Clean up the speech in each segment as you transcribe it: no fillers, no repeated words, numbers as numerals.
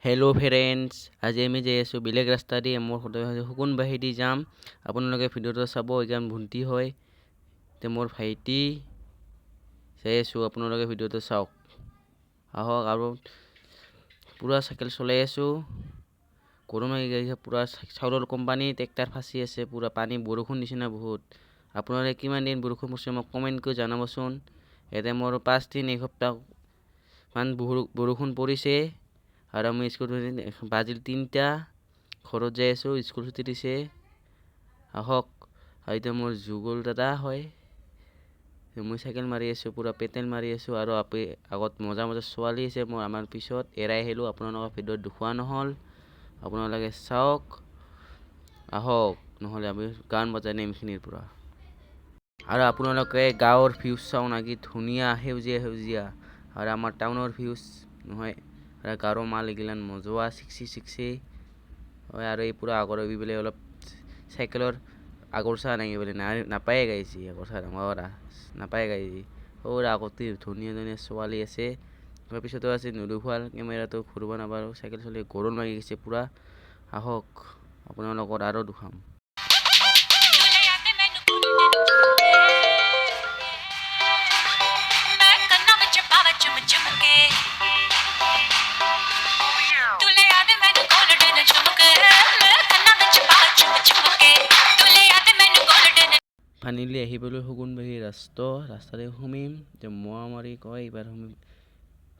Hello' friends, আজি আমি যাই আছোঁ বেলেগ ৰাস্তা দি মোৰ শুকুনবাহী দি যাম। আপোনালোকে ভিডিঅ'টো চাব। এইখন ভণ্টি হয়, এতিয়া মোৰ ভাইটি যাই আছোঁ। আপোনালোকে ভিডিঅ'টো চাওক, আহক। আৰু পূৰা চাইকেল চলাই আছোঁ। গৰম লাগি গৈছে পূৰা। চাউলৰ কোম্পানী ট্ৰেক্টাৰ ফাঁচি আছে পূৰা। পানী বৰষুণ দিছে না বহুত। আপোনালোকে কিমান দিন বৰষুণ পৰিছে মোক কমেণ্ট কৰি জনাবচোন। এতিয়া মোৰ 5 দিন এসপ্তাহমান বৰষুণ পৰিছে। আৰু আমি স্কুল বাজিল 3টা, ঘৰত যাই আছোঁ। স্কুল ছুটি দিছে, আহক। এতিয়া মোৰ যুগল দাদা হয়, মই চাইকেল মাৰি আছোঁ, পূৰা পেটেল মাৰি আছোঁ। আৰু আগত মজা মজা ছোৱালী আছে, মই আমাৰ পিছত এৰাই আহিলোঁ। আপোনালোকৰ ভিডিঅ'ত দেখুওৱা নহ'ল, আপোনালোকে চাওক, আহক। নহ'লে আমি গান বজাই নিম এইখিনিৰ পৰা। আৰু আপোনালোকে গাঁৱৰ ভিউজ চাওঁ না, কি ধুনীয়া সেউজীয়া সেউজীয়া। আৰু আমাৰ টাউনৰ ভিউজ নহয়, আৰু গাঁৱৰ মাল এইগিলান মজোৱা চিকচি হয়। আৰু এই পূৰা আগৰ এইবিলাক অলপ চাইকেলৰ আগৰ চাহ নাঙি বোলে নাপায়ে গাইছে। আগৰ চাহ নাপায় গাইছে। সৰু আগতে ধুনীয়া ধুনীয়া ছোৱালী আছে। তাৰপিছতো আছে নুদুফাল কেমেৰাটো ঘূৰিব নাপাৰোঁ। চাইকেল চলাই গৰম লাগি গৈছে পূৰা। আহক, আপোনালোকৰ আৰু দুখাম। ফাইনেলি আহিবলৈ শুকুনবাহী ৰাস্তাতে সোমিম। এতিয়া মাৰি কয় এইবাৰ সোমিম।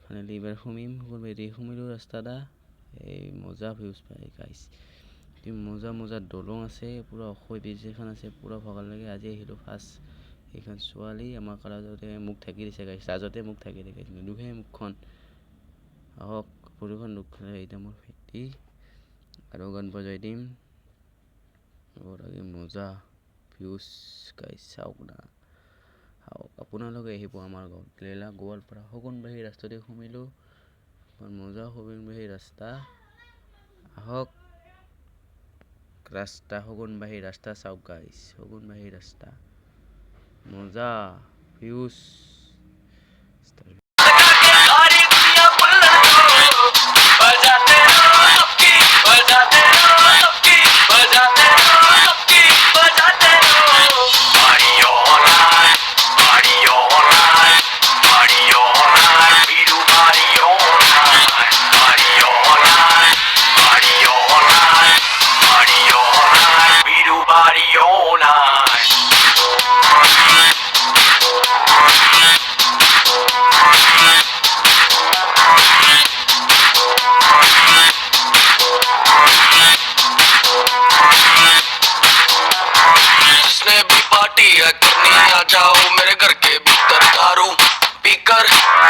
ফাইনেলি এইবাৰ সোমিম শুকুনবাহী সোমিলোঁ ৰাস্তাটা। এই মজা ভিউজ পাই গাইছ। কি মজা মজা দলং আছে, পূৰা অসৈ ব্ৰিজ এখন আছে, পূৰা ভগা লাগে। আজি আহিলোঁ ফাৰ্ষ্ট। এইখন ছোৱালী আমাৰ কালাজতে মোক ঢাকি দিছে গাইছ। লাজতে মোক ঢাকি দিয়ে গাইছ, নুদুখে মুখখন। আহক, ভৰিখন দুখালে এতিয়া মোৰ ভাইটি আৰু গান বজাই দিম। মজা ভিউজ গাইছ, চাওক না, চাওক। আপোনালোকে আহিব আমাৰ গাঁৱত লেলা গোৱালপাৰা শুকুনবাহী ৰাস্তাতে সোমিলোঁ। মজা শুকুনবাহী ৰাস্তা, আহক। শুকুনবাহী ৰাস্তা চাওক গাইছ। শুকুনবাহী ৰাস্তা মজা ভিউজ। करनी आ जाओ मेरे घर के भीतर। दारू पीकर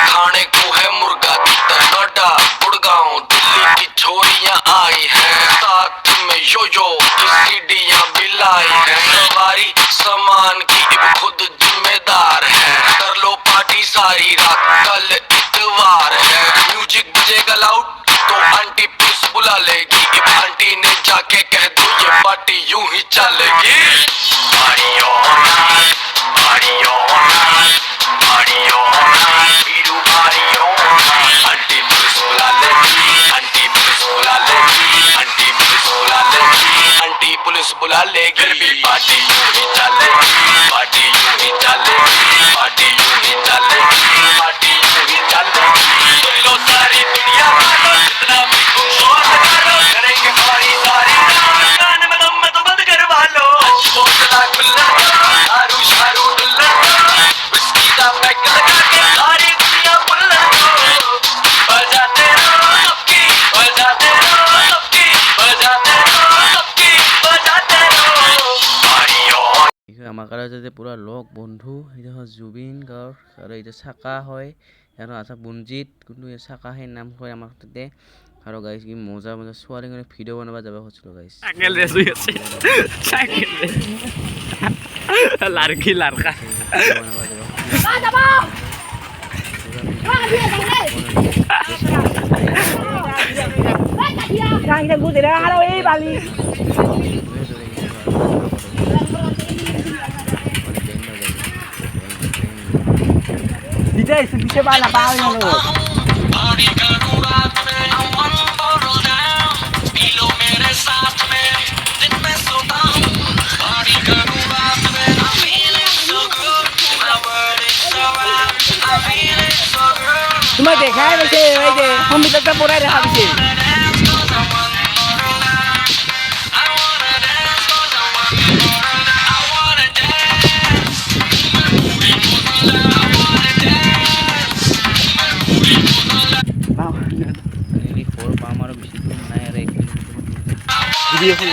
खाने को है मुर्गा तीतर। नोएडा गुड़गांव दिल्ली की छोरियां आई हैं, साथ में यो की सीढ़ियां भी लाई हैं। सवारी सामान की अब खुद जिम्मेदार है। कर लो पार्टी सारी रात, कल इतवार है। म्यूजिक बजेगा लाउड तो आंटी पुलिस बुला लेगी। अब आंटी ने जाके कह दो ये पार्टी यूं ही चलेगी। पुलिस बुला लेगी, पार्टी यूं ही चलेगी, पार्टी यूं ही चलेगी, पार्टी यूं ही चलेगी, पार्टी यूं ही चलेगी। सुन लो सारी दुनिया वालों, जितना भी तुम शोर लगा लो, करेंगे हमारी सारी गान में दम तो बंद करवा लो। बोतला खुल्ला दारू शारू डुल्ला, विस्की का पैक लगा के सारी दुनिया बुल्ला को बजाते रहो सबकी, बजाते रहो सबकी, बजाते रहो सबकी, बजाते रहो। আমাৰ কালাজতে পূৰা লগ বন্ধু। এতিয়া জুবিন গাঁৱৰ আৰু এতিয়া চাকা হয় আৰু আছে বঞ্জিত, কিন্তু এই চাকা সেই নাম কয় আমাৰ তাতে। আৰু গাইছ কি মজা মজা ছোৱালী কাৰণে ভিডিঅ' বনাব যাব খুজিছিলোঁ গাইছ। লাৰকি লাৰকা Dice, se dice va la palla, no. তোমাক দেখাই পাইছে এই যে কম্পিউটারটা পড়াই দেখা পাইছে Ini 4 পাম আৰু বেছি দূৰ নাই আৰু 1 কিলোমিটাৰ ভিডিঅ'খন